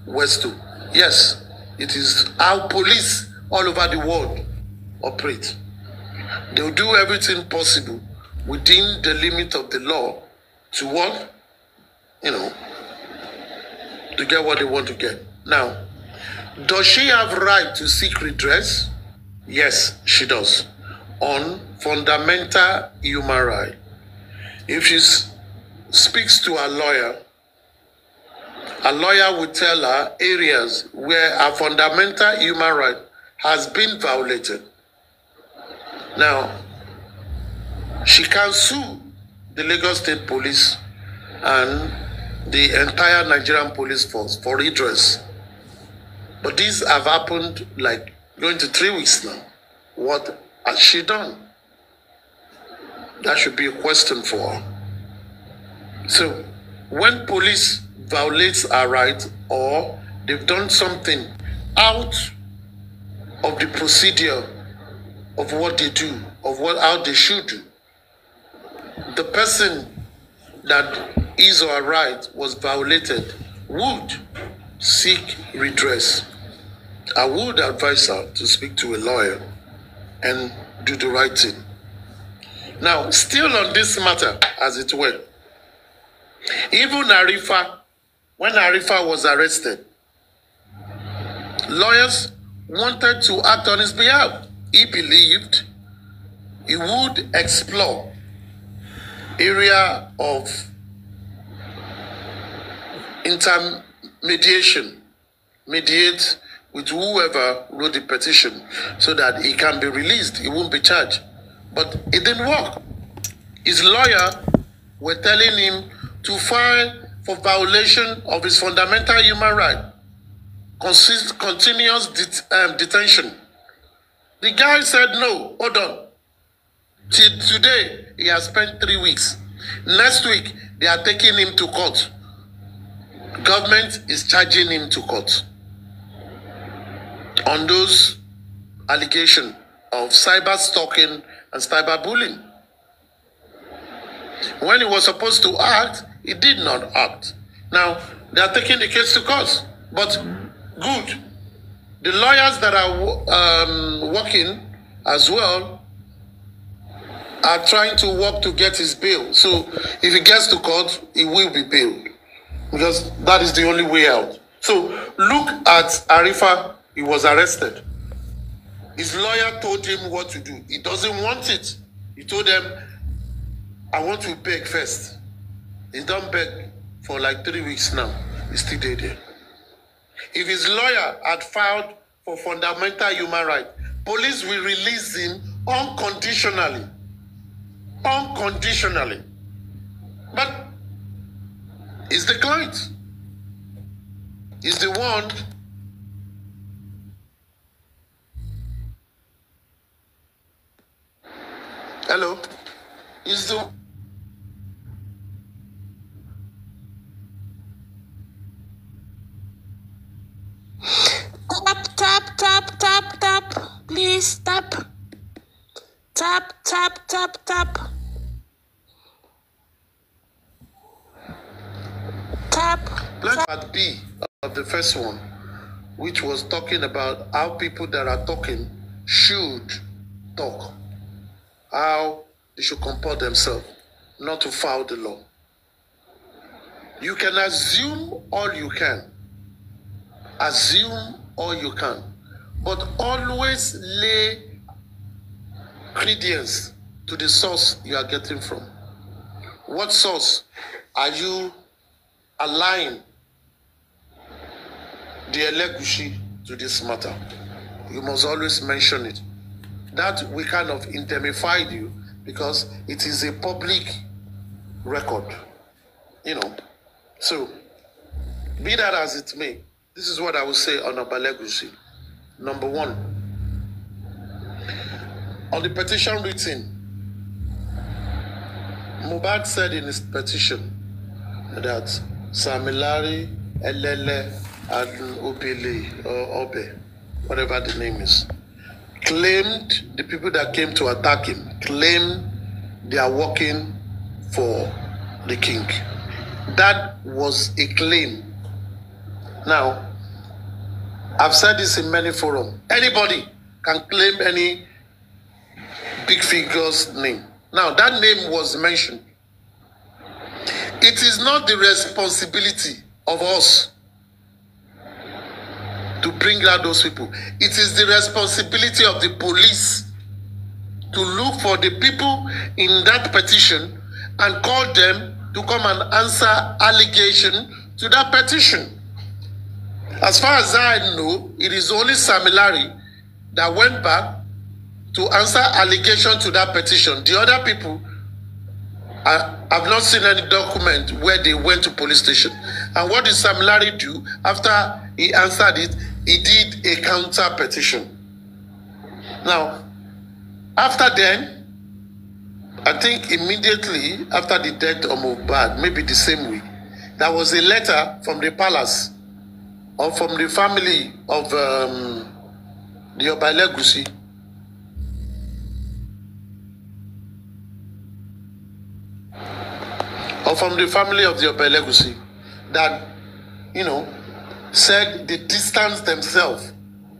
Westo. Yes, it is how police all over the world operate. They will do everything possible within the limit of the law to what? To get what they want to get. Now, does she have right to seek redress? Yes, she does. On fundamental human right. If she speaks to a lawyer will tell her areas where a fundamental human right has been violated. Now, she can sue the Lagos State Police and the entire Nigerian police force for redress. But these have happened like going to 3 weeks now. What has she done? That should be a question for her. So, when police violates our right or they've done something out of the procedure of what they do, of how they should do, the person that his or her right was violated would seek redress. I would advise her to speak to a lawyer and do the right thing. Now, still on this matter, as it were, even Arifa, when Arifa was arrested, lawyers wanted to act on his behalf. He believed he would explore area of intermediation, mediate with whoever wrote the petition so that he can be released, he won't be charged. But it didn't work. His lawyer were telling him to file for violation of his fundamental human right, continuous detention. The guy said, no, hold on. Till today, he has spent 3 weeks. Next week, they are taking him to court. Government is charging him to court on those allegations of cyber stalking and cyber bullying. When he was supposed to act, he did not act. Now, they are taking the case to court. But good. The lawyers that are working as well are trying to work to get his bail. So if he gets to court, he will be bailed. Because that is the only way out. So look at Arifa. He was arrested. His lawyer told him what to do. He doesn't want it. He told them, I want to beg first. He's done beg for like 3 weeks now. He's still there. If his lawyer had filed for fundamental human rights, police will release him unconditionally. Unconditionally. But he's the client. He's the one. Hello? He's the Tap. Please tap. Tap. Tap. Part B of the first one, which was talking about how people that are talking should talk, how they should comport themselves, not to foul the law. You can assume all you can. Assume all you can. But always lay credence to the source you are getting from. What source are you aligning the Elegushi to this matter? You must always mention it. That we kind of indemnified you because it is a public record. So, be that as it may, this is what I will say on Elegushi. Number one, on the petition written, Mohbad said in his petition that Samilari, Elele, and Obele, or Obe, whatever the name is, claimed the people that came to attack him, claimed they are working for the king. That was a claim. Now, I've said this in many forums. Anybody can claim any big figure's name. Now, that name was mentioned. It is not the responsibility of us to bring out those people. It is the responsibility of the police to look for the people in that petition and call them to come and answer allegation to that petition. As far as I know, it is only Samilari that went back to answer allegation to that petition. The other people, I've not seen any document where they went to police station. And what did Samilari do? After he answered it, he did a counter petition. Now, after then, I think immediately after the death of Mohbad, maybe the same week, there was a letter from the palace or from the family of the Elegushi or from the family of the Elegushi that, you know, said they distanced themselves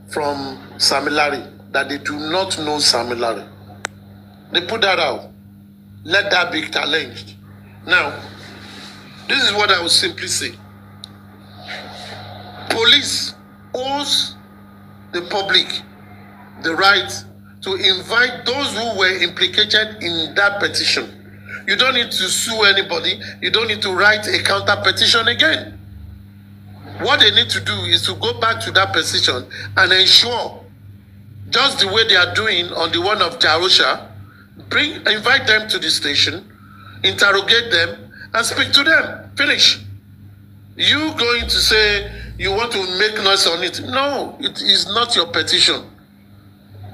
from Samilari, that they do not know Samilari. They put that out. Let that be challenged. Now, this is what I would simply say. Police owes the public the right to invite those who were implicated in that petition. You don't need to sue anybody. You don't need to write a counter petition again. What they need to do is to go back to that petition and ensure, just the way they are doing on the one of Jarosha, invite them to the station, interrogate them, and speak to them. Finish. You going to say you want to make noise on it? No, it is not your petition.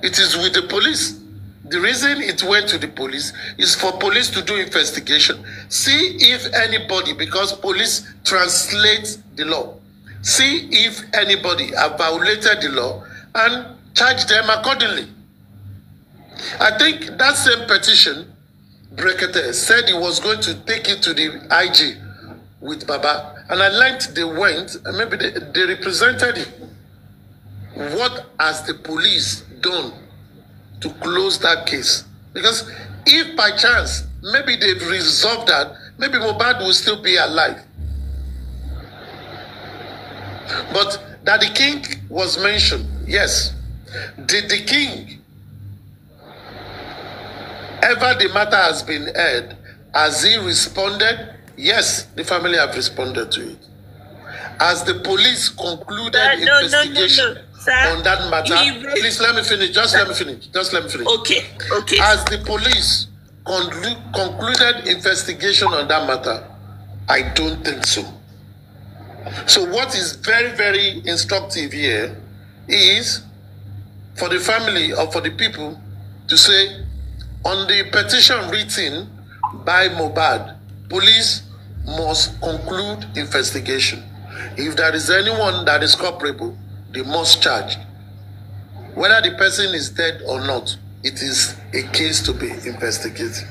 It is with the police. The reason it went to the police is for police to do investigation. See if anybody, because police translate the law, see if anybody have violated the law and charge them accordingly. I think that same petition, Brekete said he was going to take it to the IG with Baba, and I learned they went, and maybe they represented him. What has the police done to close that case? Because if by chance, maybe they've resolved that, maybe Mohbad will still be alive. But that the king was mentioned, yes. Did the king, ever the matter has been heard, has he responded? Yes, the family have responded to it. Has the police concluded investigation on that matter? Please let me finish. Just let me finish. Okay. Has the police concluded investigation on that matter? I don't think so. So what is very, very instructive here is for the family or for the people to say, on the petition written by Mohbad, police must conclude investigation. If there is anyone that is culpable, they must charge. Whether the person is dead or not, it is a case to be investigated.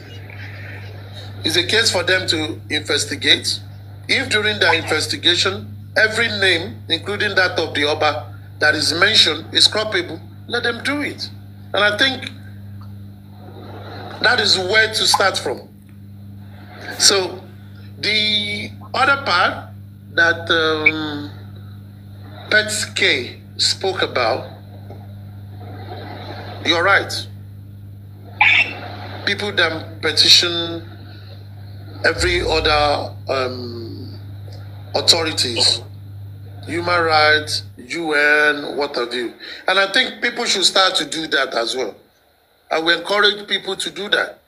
It's a case for them to investigate. If during their investigation, every name, including that of the Oba, that is mentioned is culpable, let them do it. And I think that is where to start from. So the other part that Pets K spoke about, you're right. People that petition every other authorities, human rights, UN, what have you. And I think people should start to do that as well. I will encourage people to do that.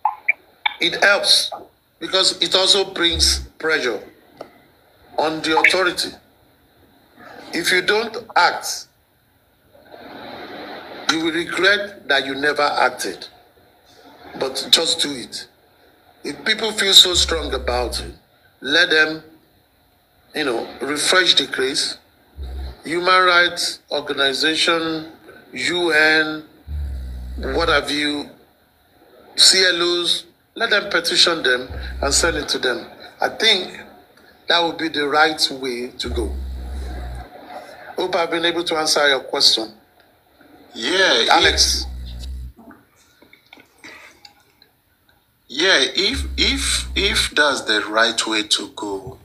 It helps because it also brings pressure on the authority. If you don't act, you will regret that you never acted. But just do it. If people feel so strong about it, let them, refresh the case. Human rights organization, UN, what have you, CLOs, let them petition them and send it to them. I think that would be the right way to go. Hope I've been able to answer your question. Yeah, Alex. If that's the right way to go,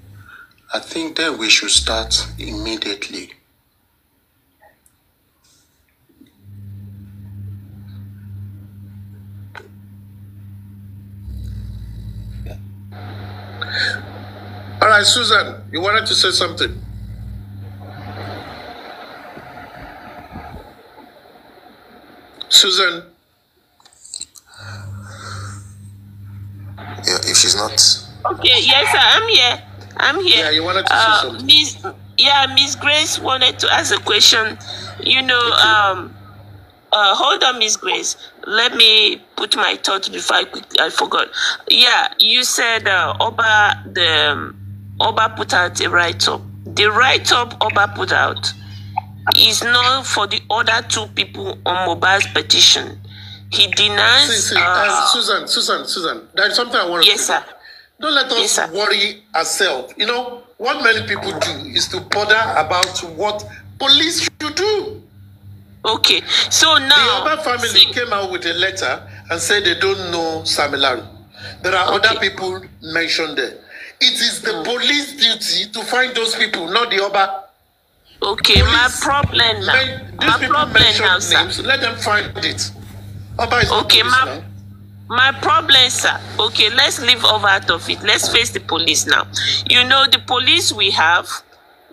I think that we should start immediately. All right, Susan, you wanted to say something? Susan. Yeah, if she's not. Okay, yes, sir, I'm here. I'm here. Yeah, you wanted to say something. Miss Grace wanted to ask a question. You know, hold on, Miss Grace. Let me put my thoughts before I forgot. Yeah, you said Oba put out a write-up. The write-up Oba put out is not for the other two people on Mohbad's petition. He denies. Susan, there's something I want to say. Yes, sir. Don't let us worry ourselves. You know, what many people do is to bother about what police should do. Okay, so now... The Oba family came out with a letter and said they don't know Samilari. There are other people mentioned there. It is the police duty to find those people, not the Oba. Okay, police, my problem now, sir. Let them find it. Oba is okay, my problem, sir. Okay, let's leave over out of it. Let's face the police now. You know, the police we have,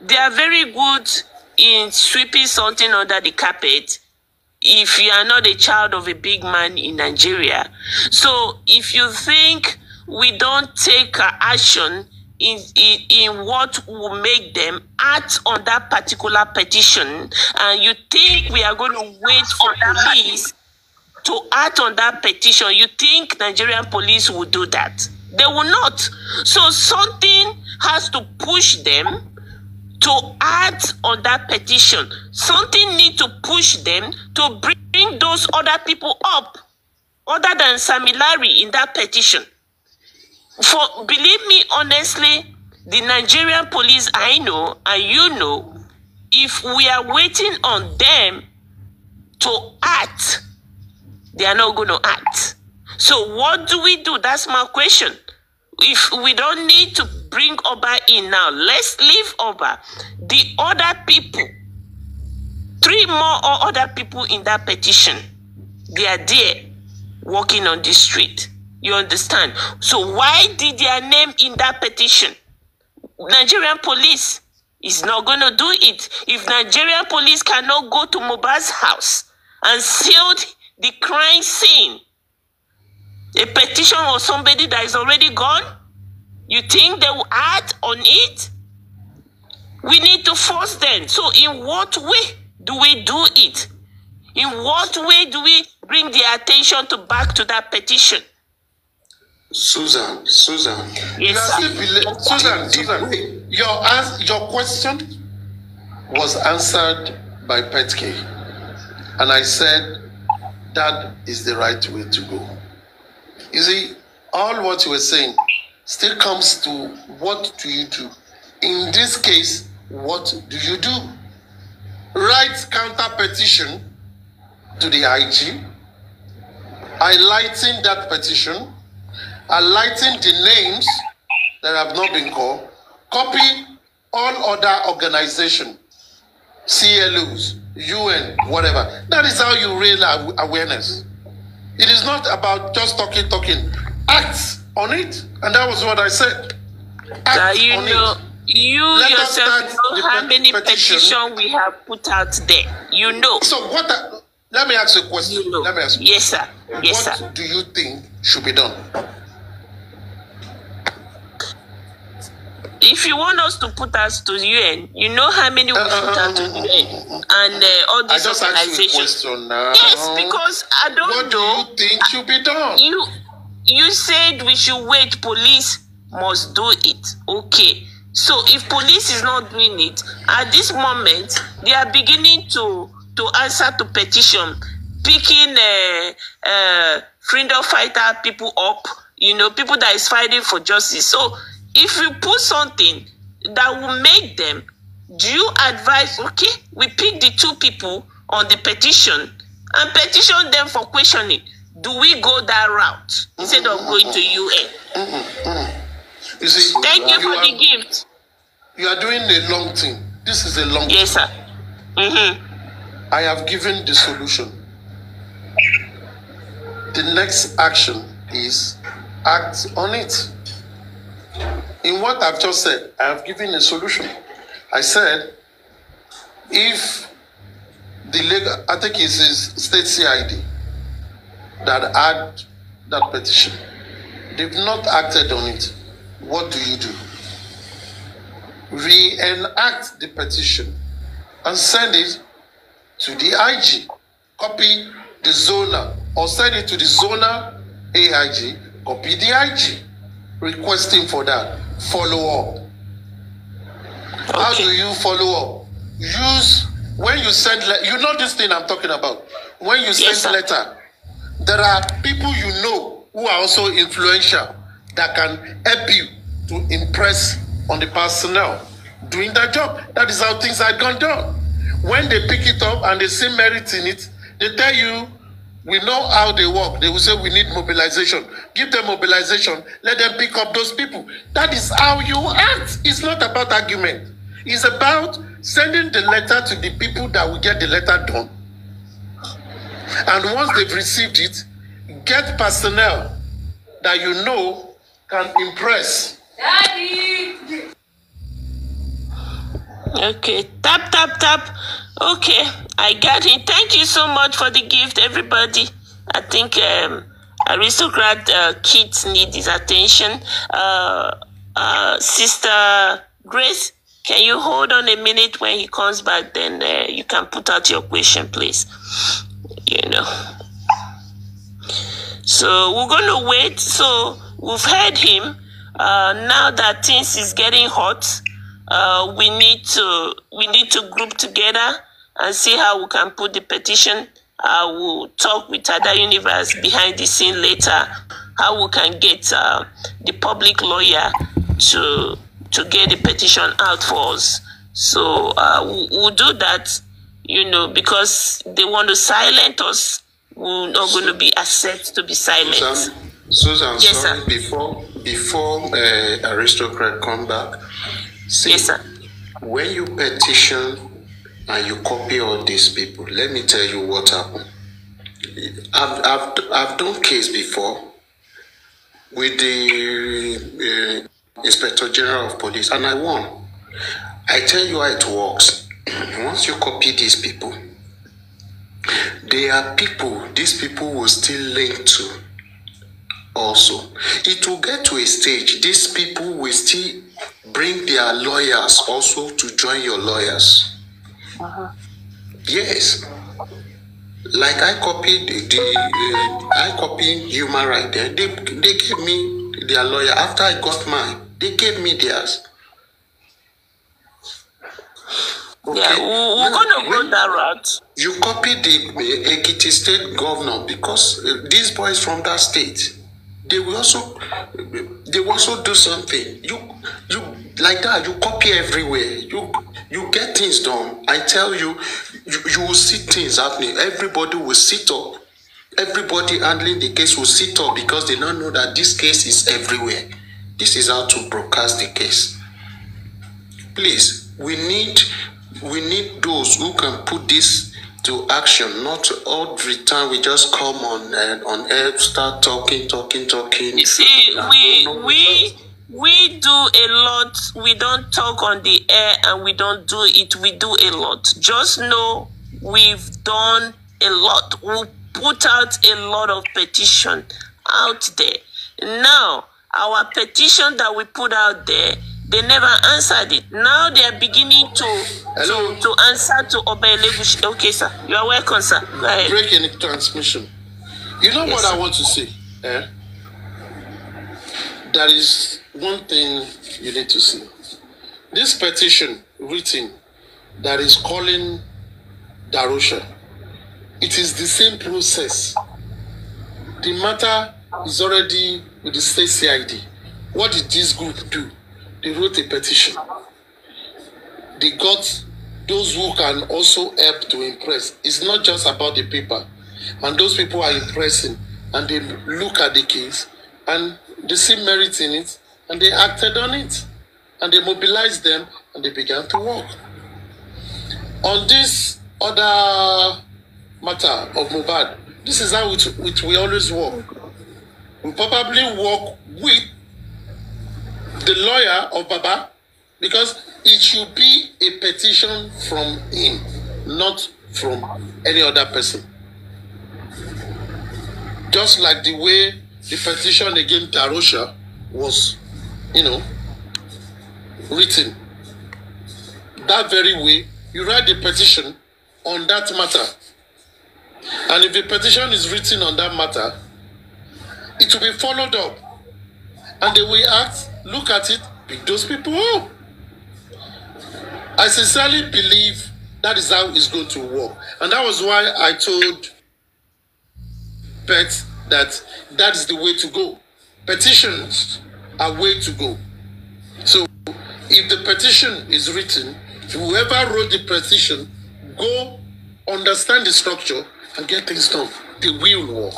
they are very good in sweeping something under the carpet if you are not a child of a big man in Nigeria. So if you think we don't take action in what will make them act on that particular petition, and you think we are going to wait for police to act on that petition, you think Nigerian police will do that? They will not. So something has to push them to act on that petition. Something needs to push them to bring those other people up, other than Samilari in that petition. For believe me, honestly, the Nigerian police I know and you know, if we are waiting on them to act, they are not going to act. So what do we do? That's my question. If we don't need to bring Oba in now, let's leave Oba. The other people, 3 more or other people in that petition, they are there walking on the street. You understand? So why did their name in that petition? Nigerian police is not going to do it. If Nigerian police cannot go to Mohbad's house and seal the crime scene, a petition or somebody that is already gone, you think they will act on it? We need to force them. So in what way do we do it? In what way do we bring the attention back to that petition? Susan. Yes, Susan, your question was answered by Petke. And I said, that is the right way to go. You see, all what you were saying still comes to what do you do? In this case, what do you do? Write counter petition to the IG, highlighting that petition, highlighting the names that have not been called, copy all other organizations, CLOs, UN, whatever. That is how you raise awareness. It is not about just talking. Act on it. And that was what I said. Act you on know, it. you Let yourself know how many petitions we have put out there. You know. So let me ask you a question. You know. Let me ask you. Yes, sir. Yes, what sir. do you think should be done? If you want us to put us to UN, you know how many we put out to UN and all these organizations. I just asked you a question now. Yes, because I don't know. What do you think should be done? You said we should wait. Police must do it. Okay. So if police is not doing it, at this moment, they are beginning to answer to petition, picking freedom fighter people up, you know, people that is fighting for justice. So if you put something that will make them do you advise, okay, we pick the 2 people on the petition and petition them for questioning? Do we go that route instead of going to UN? You see, thank you for the gift. You are doing a long thing. This is a long thing. Yes, sir. I have given the solution. The next action is act on it. In what I've just said, I have given a solution. I said, if the legal, I think it's his state CID that had that petition, they've not acted on it, what do? Reenact the petition and send it to the IG. Copy the zoner or send it to the zoner AIG. Copy the IG. Requesting for that. Follow up. Okay. How do you follow up? Use, when you send, you know this thing I'm talking about. When you send letter, there are people you know who are also influential that can help you to impress on the personnel doing their job. That is how things are gone done. When they pick it up and they see merit in it, they tell you, we know how they work. They will say, we need mobilization. Give them mobilization. Let them pick up those people. That is how you act. It's not about argument. It's about sending the letter to the people that will get the letter done. And once they've received it, get personnel that you know can impress. Daddy! Okay, tap. Okay, I got it. Thank you so much for the gift, everybody. I think aristocrat kids need his attention. Sister Grace, can you hold on a minute? When he comes back, then you can put out your question, please. You know. So we're going to wait. So we've heard him. Now that things is getting hot, we need to group together and see how we can put the petition. We'll talk with other universe behind the scene later, how we can get the public lawyer to get the petition out for us. So we'll do that, you know, because they want to silence us. We're not going to be accepted to be silent. Susan, yes, sorry, sir. before aristocrat come back, see, yes, sir. When you petition and you copy all these people, let me tell you what happened. I've done case before with the Inspector General of Police, and I won. I tell you how it works. Once you copy these people, there are people these people will still link to. Also, it will get to a stage these people will still bring their lawyers also to join your lawyers. Yes, like I copied I copied human right there. They gave me their lawyer after I got mine. They gave me theirs. Okay. Yeah, we're going to go that route. You copy the Ekiti state governor because these boys from that state, they will also do something. You like that. You copy everywhere. You get things done. I tell you, you will see things happening. Everybody will sit up. Everybody handling the case will sit up because they don't know that this case is everywhere. This is how to broadcast the case. Please, we need those who can put this to action. Not all the time we just come on air, start talking. You see, we do a lot. We don't talk on the air and we don't do it. We do a lot. Just know we've done a lot. We put out a lot of petition out there. Now, our petition that we put out there, they never answered it. Now they are beginning to answer to obey Elegushi. Okay, sir. You are welcome, sir. Go ahead. Breaking transmission. You know what I want to say? There is one thing you need to see. This petition written that is calling Darusha, it is the same process. The matter is already with the state CID. What did this group do? They wrote a petition. they got those who can also help to impress. It's not just about the paper. And those people are impressing, and they look at the case, and they see merit in it, and they acted on it. And they mobilized them, and they began to work. On this other matter of Mohbad, this is how it we always work. We probably work with the lawyer of Baba, because it should be a petition from him, not from any other person. Just like the way the petition against Darosha was, written. That very way, you write the petition on that matter. And if the petition is written on that matter, it will be followed up. And they will act, look at it, pick those people up. I sincerely believe that is how it's going to work. And that was why I told Pet that that is the way to go. Petitions are way to go. So if the petition is written, whoever wrote the petition, go understand the structure and get things done. They will work.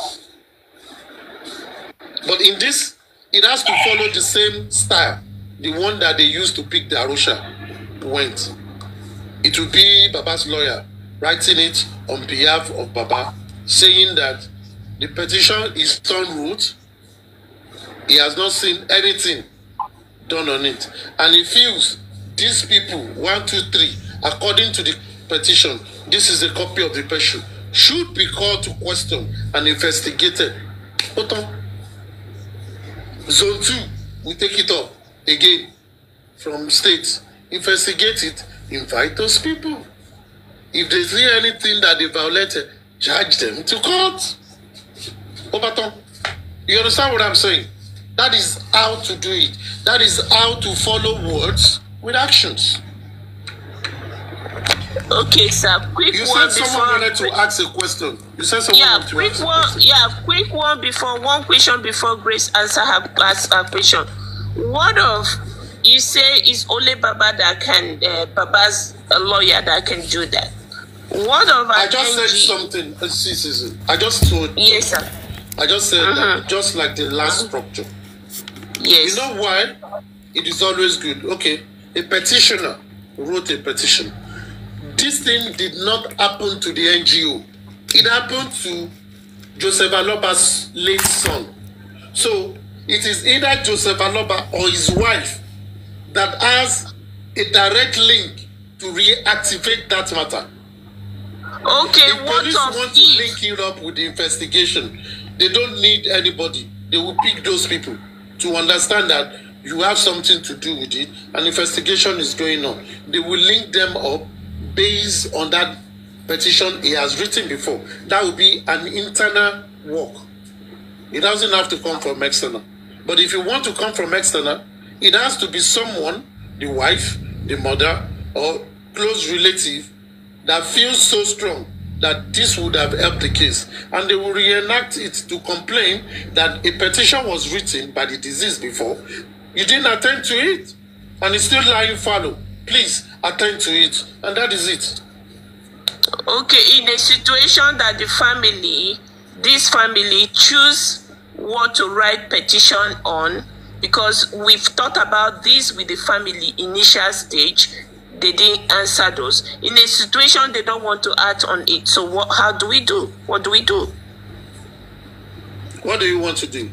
But in this, it has to follow the same style. The one that they used to pick the Arusha went. It will be Baba's lawyer writing it on behalf of Baba, saying that the petition is en route. He has not seen anything done on it. And he feels these people, 1, 2, 3, according to the petition, this is a copy of the petition, should be called to question and investigated. Zone 2, we take it up again from states. Investigate it, invite those people. If they see anything that they violated, charge them to court. Obaton, you understand what I'm saying? That is how to do it. That is how to follow words with actions. Okay, sir. Quick you one said someone wanted to ask a question. You said someone wanted to ask a question. Quick one before one question before Grace answer her question. What of you say is only Baba that can Baba's a lawyer that can do that? What of I just said something. I just told. Yes, sir. I just said that just like the last structure. Yes. You know why? It is always good. Okay, a petitioner wrote a petition. This thing did not happen to the NGO. It happened to Joseph Aloba's late son. So it is either Joseph Aloba or his wife that has a direct link to reactivate that matter. Okay, if police want to link it up with the investigation, they don't need anybody. They will pick those people to understand that you have something to do with it, and investigation is going on. They will link them up based on that petition he has written before. That will be an internal work. It doesn't have to come from external. But if you want to come from external, it has to be someone, the wife, the mother, or close relative that feels so strong that this would have helped the case. And they will reenact it to complain that a petition was written by the deceased before. You didn't attend to it, and it's still lying fallow. Please attend to it, and that is it. Okay, in a situation that this family choose what to write petition on, because we've thought about this with the family initial stage, they didn't answer those. In a situation they don't want to act on it. So how do we do? What do we do? What do you want to do?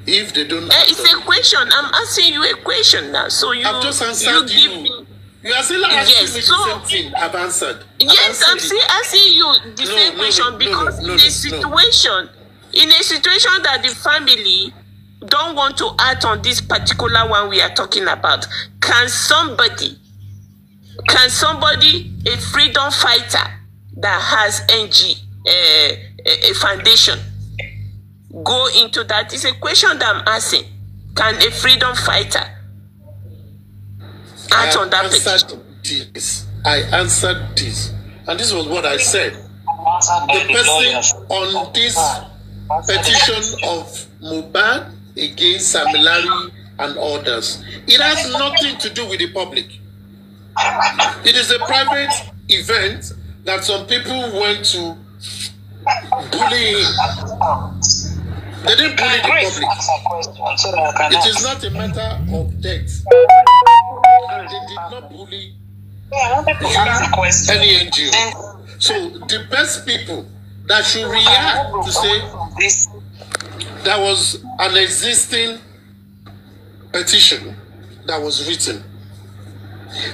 If they don't it's a question. I'm asking you a question now. So I've just answered you. You are still asking me the same thing. I've answered. I'm still asking you the same question because in a situation that the family don't want to act on this particular one we are talking about, can somebody, a freedom fighter that has a foundation, go into that? It's a question that I'm asking. Can a freedom fighter act on that petition? I answered this. And this was what I said. The person on this petition of Mohbad against Samilari and others, it has nothing to do with the public. It is a private event that some people went to bully him. They didn't bully the public. It is not a matter of death. They did not bully any NGO. So the best people that should react to say there was an existing petition that was written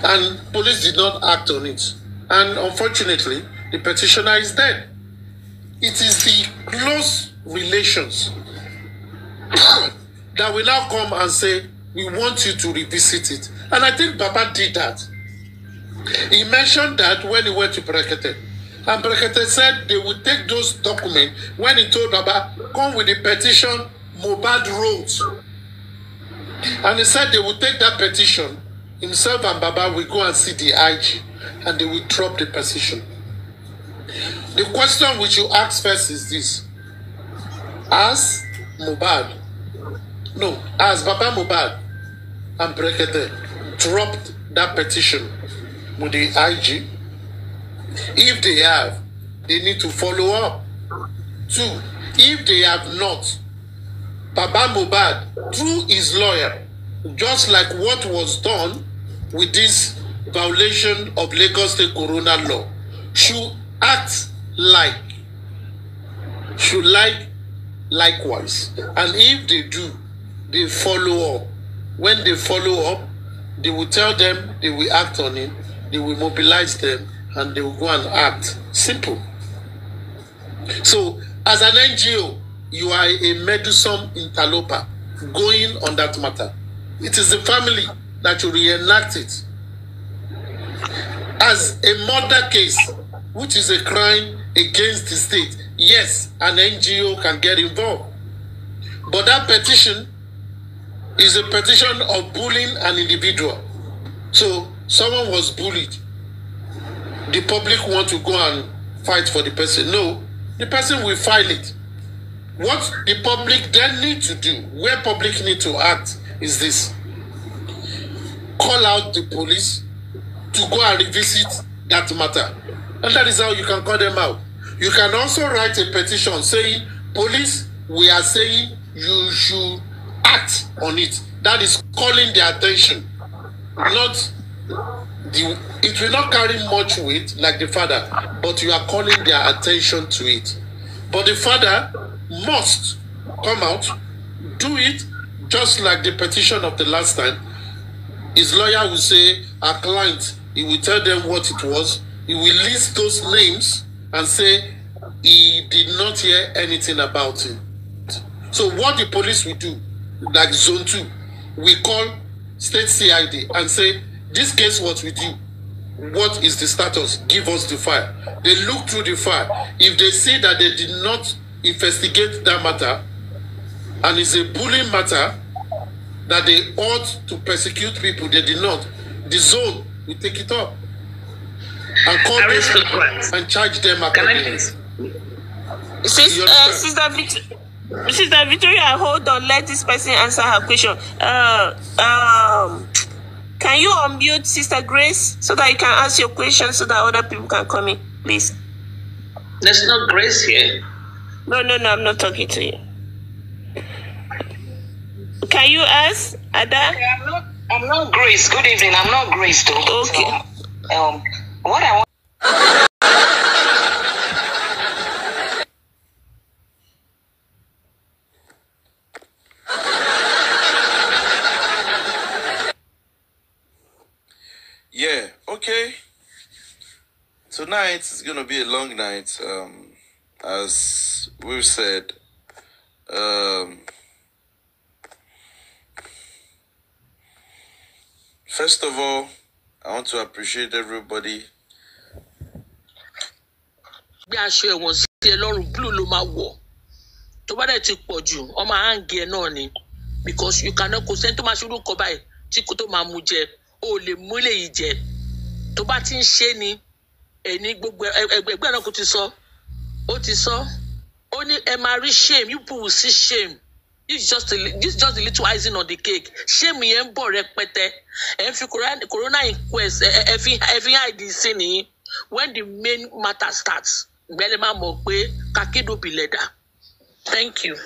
and police did not act on it. And unfortunately, the petitioner is dead. It is the close relations that will now come and say, we want you to revisit it. And I think Baba did that. He mentioned that when he went to Brekete. And Brekete said they would take those documents when he told Baba, come with the petition Mohbad wrote. And he said they would take that petition, himself and Baba will go and see the IG and they will drop the petition. The question which you ask first is this. As Baba Mohbad and Brekete dropped that petition with the IG, if they have, they need to follow up. 2, if they have not, Baba Mohbad, through his lawyer, just like what was done with this violation of Lagos State Corona law, should act likewise. And if they do, they follow up. When they follow up, they will tell them, they will act on it, they will mobilize them, and they will go and act. Simple. So, as an NGO, you are a meddlesome interloper going on that matter. It is the family that you reenact it. As a murder case, which is a crime against the state, yes, an NGO can get involved. But that petition is a petition of bullying an individual. So someone was bullied. The public want to go and fight for the person. No, the person will file it. What the public then need to do, where public need to act, is this. Call out the police to go and revisit that matter. And that is how you can call them out. You can also write a petition saying, police, we are saying you should act on it. That is calling their attention. It will not carry much weight like the father, but you are calling their attention to it. But the father must come out, do it just like the petition of the last time. His lawyer will say, our client, he will tell them what it was. He will list those names and say he did not hear anything about it. So what the police will do, like Zone 2, we call State CID and say, this case was with you. What is the status? Give us the file. They look through the file. If they see that they did not investigate that matter, and it's a bullying matter, that they ought to persecute people, they did not, the zone will take it up and call them and charge them accordingly. Sister Victoria, hold on, let this person answer her question. Can you unmute Sister Grace so that you can ask your question so that other people can come in, please? There's no Grace here. No, I'm not talking to you. Can you ask, Ada? I'm not Grace. Good evening. I'm not Grace, though. Okay. So, what I want. Yeah, okay. Tonight is going to be a long night, as we've said. First of all, I want to appreciate everybody. Bí aṣọ ẹ̀wọ̀n sí ẹ lọ́rùn blue ló máa wọ̀. Tó bá dẹ̀ ti pọ̀ jù, ọmọ àǹgì ẹ náà ni. Because you cannot kò sẹ́ni tó máa ṣerú nǹkan báyìí tí kò tó máa mú jẹ. O lè mú eléyìí jẹ. Tó bá ti ń ṣe ni, ẹni gbogbo ẹgbẹ́ náà kò ti sọ. Ó ti sọ. Ó ní ẹ máa rí shame. You people will see shame This is just the little icing on the cake. Shame me and repete. If you corona inquest, if you hide this thing, when the main matter starts, Belema Mokwe, Kakedo Bileda. Thank you.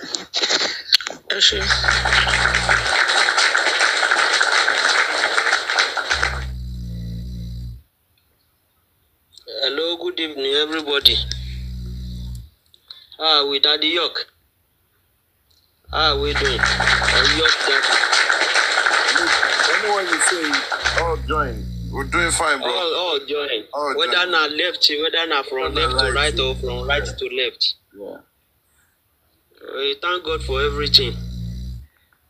Hello, good evening, everybody. We Daddy York. We doing? York Daddy. Anyone you say, all join. We're doing fine, bro. All join. Whether not left, whether not from left to right or from right to left. Yeah. We thank God for everything.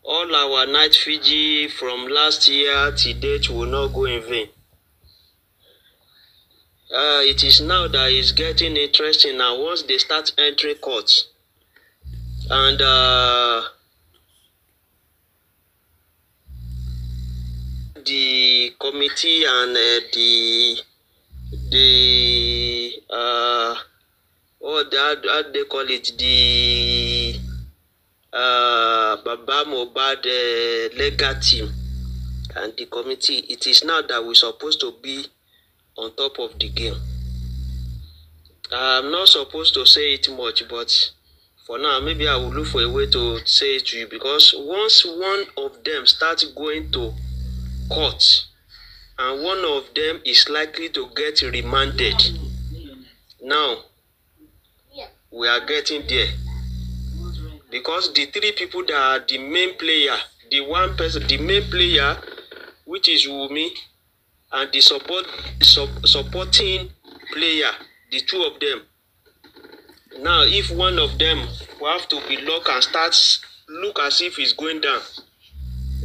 All our night Fiji from last year to date will not go in vain. It is now that it's getting interesting now once they start entering courts. And the committee and how they call it, the Baba Mohbad legal team and the committee, it is now that we're supposed to be on top of the game. I'm not supposed to say it much, but for now, maybe I will look for a way to say it to you, because once one of them starts going to court and one of them is likely to get remanded, now we are getting there. Because the three people that are the main player, the one person, the main player, which is Wunmi, and the supporting player, the two of them. Now, if one of them will have to be locked and starts look as if it's going down,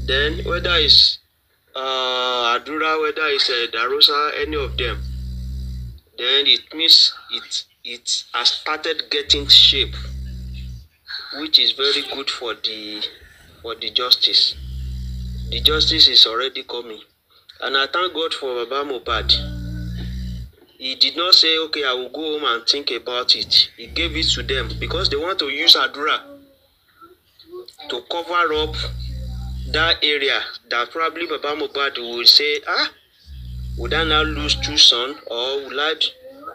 then whether it's Adura, whether it's Darosa, any of them, then it means it has started getting shape, which is very good for the justice. The justice is already coming. And I thank God for Baba Mohbad. He did not say, okay, I will go home and think about it. He gave it to them because they want to use Adura to cover up that area that probably Baba Mohbad will say, would I now lose two sons? Or would I?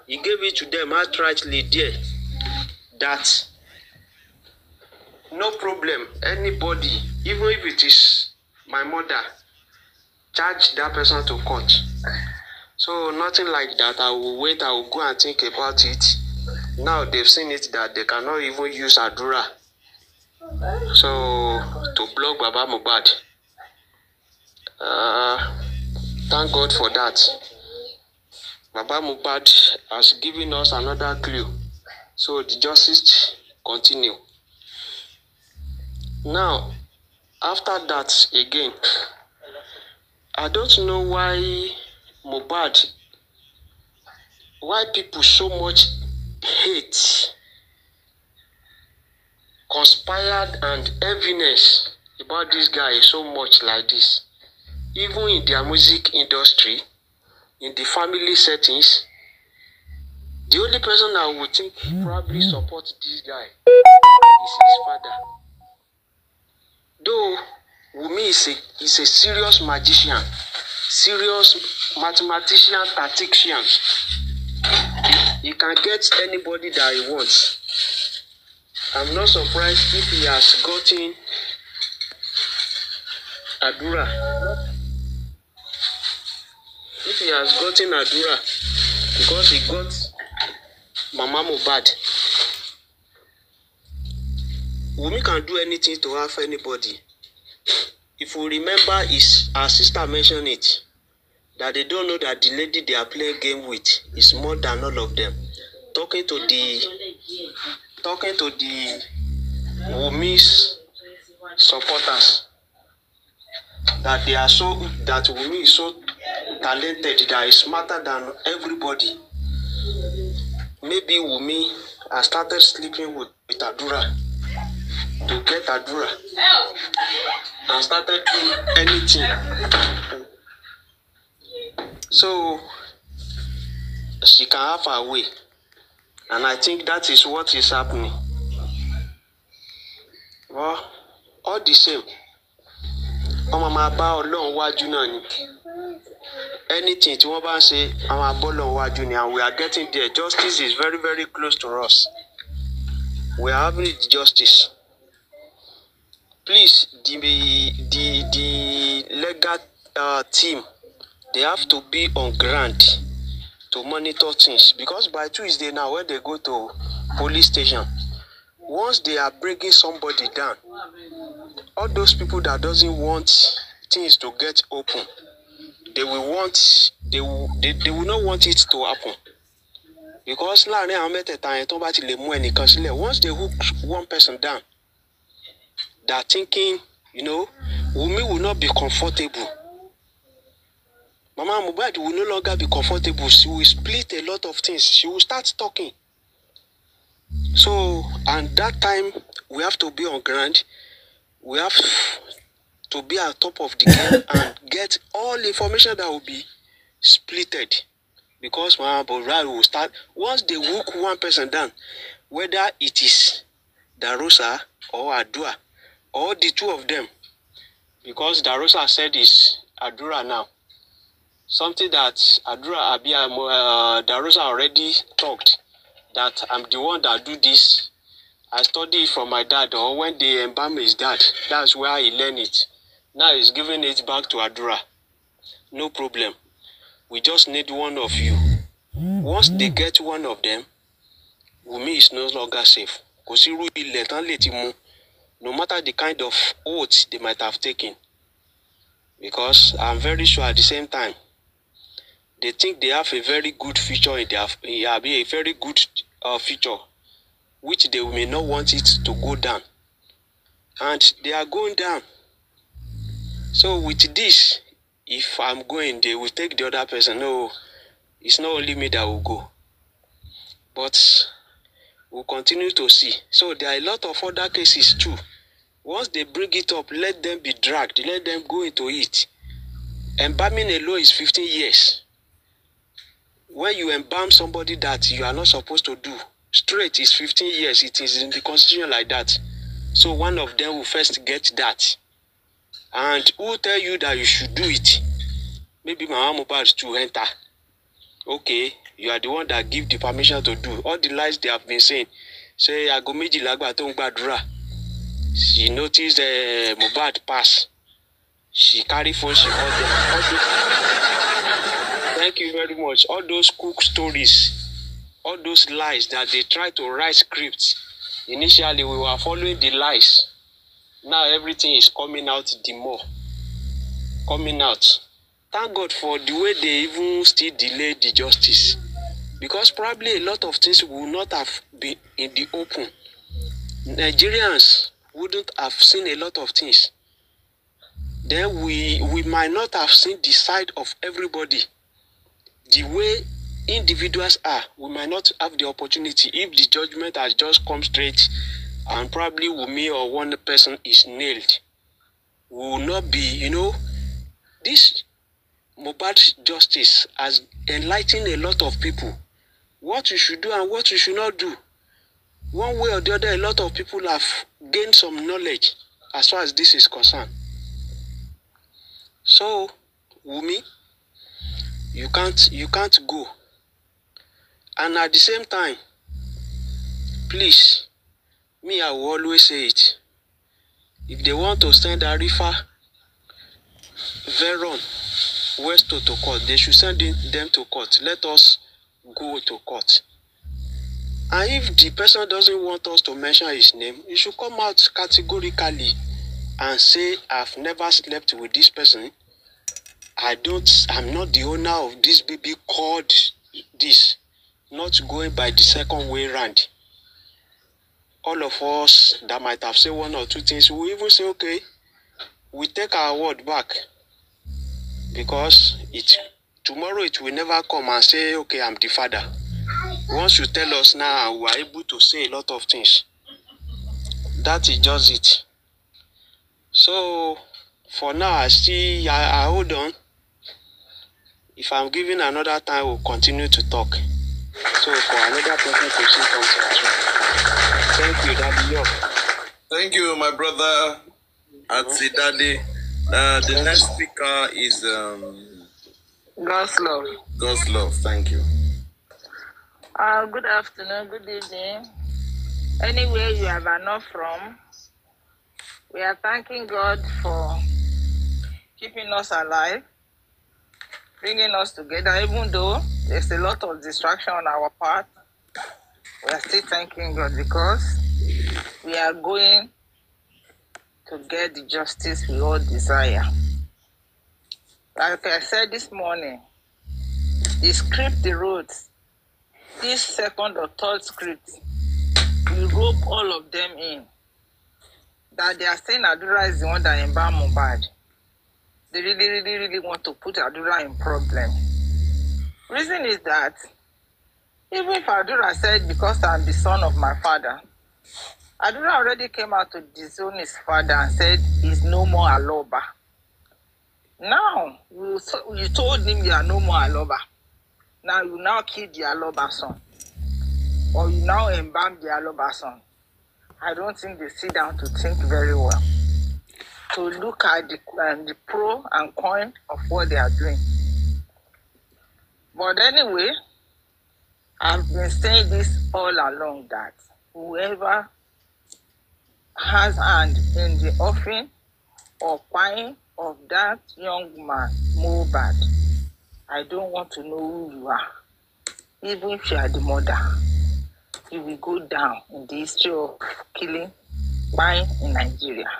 He gave it to them outrightly there that no problem, anybody, even if it is my mother, charge that person to court. So nothing like that. I will wait, I will go and think about it. Now they've seen it that they cannot even use Adura. So to block Baba Mohbad. Thank God for that. Baba Mohbad has given us another clue. So the justice continue. Now, after that again, I don't know why Mohbad, why people so much hate, conspired and evidence about this guy so much like this. Even in their music industry, in the family settings, the only person I would think probably support this guy is his father. Though Wunmi is a serious magician, serious mathematician, tactician. He can get anybody that he wants. I'm not surprised if he has gotten Adura. If he has gotten Adura, because he got Mama Mohbad. Wunmi can do anything to have anybody. If we remember, our sister mentioned it, that they don't know that the lady they are playing game with is more than all of them. Talking to the Wunmi's supporters, that they are that Wunmi is so talented, that is smarter than everybody. Maybe Wunmi has started sleeping with Adura to get Adura and started doing anything. So she can have her way. And I think that is what is happening. Well, all the same ọmọ máa bá Ọlọ́run wájú náà ni anything tí wọ́n bá ń ṣe àwọn abọ́lọ́run wájú ni, and we are getting there. Justice is very, very close to us. We are having justice. Please, the legal team, they have to be on ground to monitor things, because by Tuesday now, when they go to police station, once they are bringing somebody down, all those people that doesn't want things to get open, they will not want it to happen, because once they hook one person down, they are thinking, Wunmi will not be comfortable. Mama Mohbad will no longer be comfortable. She will split a lot of things. She will start talking. So, and that time, we have to be on ground. We have to be at top of the game and get all the information that will be splitted. Because Mama Mohbad will start, once they hook one person down, whether it is Darosa or Adua, or the two of them, because Darosa said is Adura now. Something that Darosa already talked, that I'm the one that do this. I studied it from my dad, or when they embalm his dad, that's where he learned it. Now he's giving it back to Adura. No problem. We just need one of you. Once they get one of them, Wunmi is no longer safe. No matter the kind of oath they might have taken. Because I'm very sure at the same time, they think they have a very good future in their, a very good future, which they may not want it to go down. And they are going down. So with this, if I'm going, they will take the other person. No, it's not only me that will go. But we'll continue to see. So there are a lot of other cases too. Once they bring it up, let them be dragged. Let them go into it. Embalming alone is 15 years. When you embalm somebody that you are not supposed to do, straight is 15 years. It is in the constitution like that. So one of them will first get that. And who tell you that you should do it? Maybe Mama Mohbad to enter. Okay, you are the one that give the permission to do. All the lies they have been saying. Say, I go meji lagba tong badura. She noticed Mohbad pass. She carry phone, she called them. Thank you very much. All those cook stories, all those lies that they try to write scripts. Initially, we were following the lies. Now everything is coming out the more. Coming out. Thank God for the way they even still delayed the justice. Because probably a lot of things will not have been in the open. Nigerians wouldn't have seen a lot of things. Then we might not have seen the side of everybody. The way individuals are, we might not have the opportunity if the judgment has just come straight and probably Wunmi or one person is nailed. We will not be, this Mohbad justice has enlightened a lot of people. What you should do and what you should not do. One way or the other, a lot of people have gained some knowledge as far as this is concerned. So, Wunmi, you can't go. And at the same time, please, me, I will always say it. If they want to send Arifa, Veron, Westo to court, they should send them to court. Let us go to court. And if the person doesn't want us to mention his name, he should come out categorically and say, I've never slept with this person. I'm not the owner of this baby called this. Not going by the second way round. All of us that might have said one or two things, we even say, okay, we take our word back. Because tomorrow it will never come and say, okay, I'm the father. Once you tell us now, we are able to say a lot of things. That is just it. So, for now, I hold on. If I'm given another time, we'll continue to talk. So, for another person to say something as well. Thank you, Daddy. Thank you, my brother. Atsidade. The next speaker is God's love. God's love. Thank you. Good afternoon, good evening. Anywhere you are not from, we are thanking God for keeping us alive, bringing us together, even though there's a lot of distraction on our part. We are still thanking God because we are going to get the justice we all desire. Like I said this morning, the script they wrote, this second or third script, we rope all of them in. That they are saying Adura is the one that embalmed Mohbad. They really want to put Adura in problem. Reason is that even if Adura said, because I'm the son of my father, Adura already came out to disown his father and said he's no more Aloba. Now, you told him you are no more Aloba. Now you now kill the Aloba son. Or you now embalm the Aloba son. I don't think they sit down to think very well. To look at the pro and con of what they are doing. But anyway, I've been saying this all along that whoever has hand in the offering or buying of that young man, Mohbad, I don't want to know who you are. Even if you are the mother, you will go down in the history of killing, buying in Nigeria.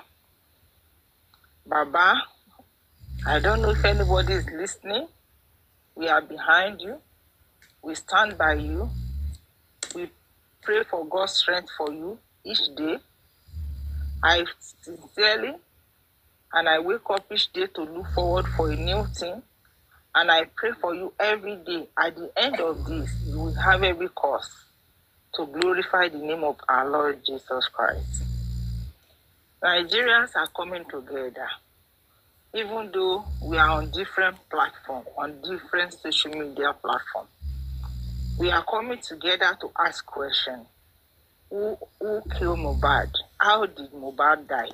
Baba, I don't know if anybody is listening. We are behind you. We stand by you. We pray for God's strength for you each day. I sincerely, and I wake up each day to look forward for a new thing. And I pray for you every day. At the end of this, you will have every cause to glorify the name of our Lord Jesus Christ. Nigerians are coming together. Even though we are on different platforms, on different social media platforms, we are coming together to ask questions. Who killed Mohbad? How did Mohbad die?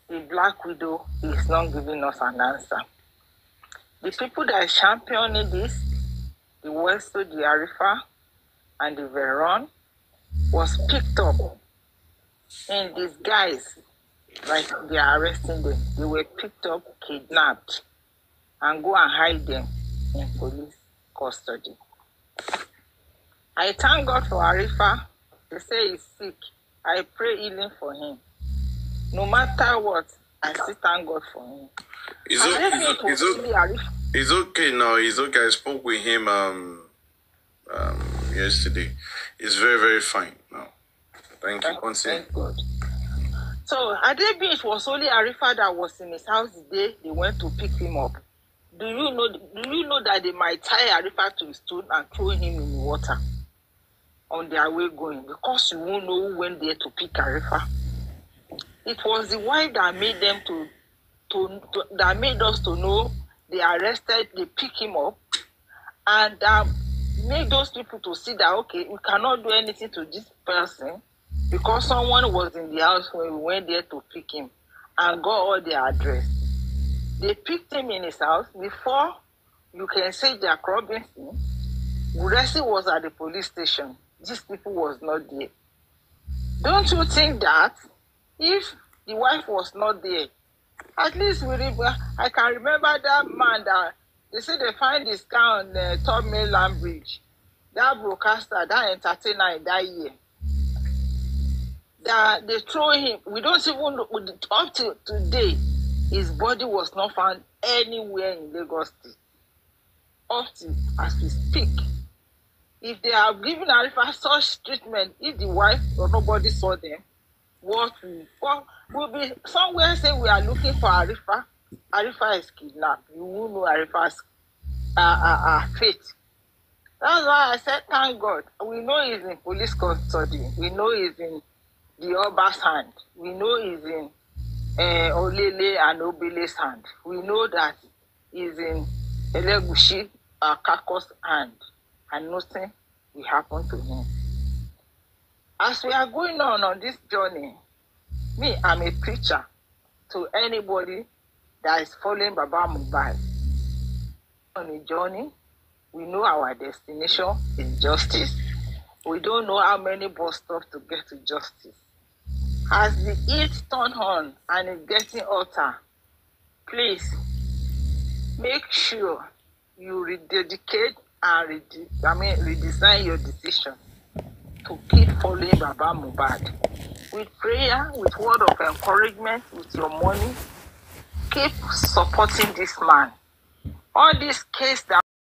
The Black Widow is not giving us an answer. The people that are championing this, the Westo, the Arifa, and the Veron, was picked up in disguise, like they are arresting them. They were picked up, kidnapped, and go and hide them in police custody. I thank God for Arifa. They say he's sick. I pray healing for him. No matter what, I still thank God for him. It's okay now. It's okay. I spoke with him yesterday. It's very, very fine now. Thank you. Thank God. So, Adebi, it was only Arifa that was in his house the day they went to pick him up. Do you know that they might tie Arifa to a stone and throw him in the water on their way going? Because you won't know who went there to pick Arifa. It was the wife that made them that made us to know they arrested, they pick him up, and made those people to see that, okay, we cannot do anything to this person because someone was in the house when we went there to pick him and got all their address. They picked him in his house before you can say Jack Robinson. Wøršt was at the police station. These people was not there. Don't you think that if the wife was not there, at least I can remember that man that they say they find this guy on the top mainland bridge, that broadcaster, that entertainer in that year. That they throw him. We don't even know, up to today, his body was not found anywhere in Lagos State. Up to as we speak. If they have given Arifa such treatment, if the wife or nobody saw them, what will be somewhere say we are looking for Arifa. Arifa is kidnapped. You will know Arifa's fate. That's why I said, thank God. We know he's in police custody. We know he's in the Oba's hand. We know he's in Olele and Obele's hand. We know that he's in Elegushi, Kako's hand. And nothing will happen to him. As we are going on this journey, me, I'm a preacher. to anybody that is following Baba Mohbad. On a journey, we know our destination is justice. We don't know how many bus stops to get to justice. As the heat turn on and it's getting hotter, please make sure you rededicate and redesign your decision to keep following Baba Mohbad. With prayer, with word of encouragement, with your money, keep supporting this man. All these cases that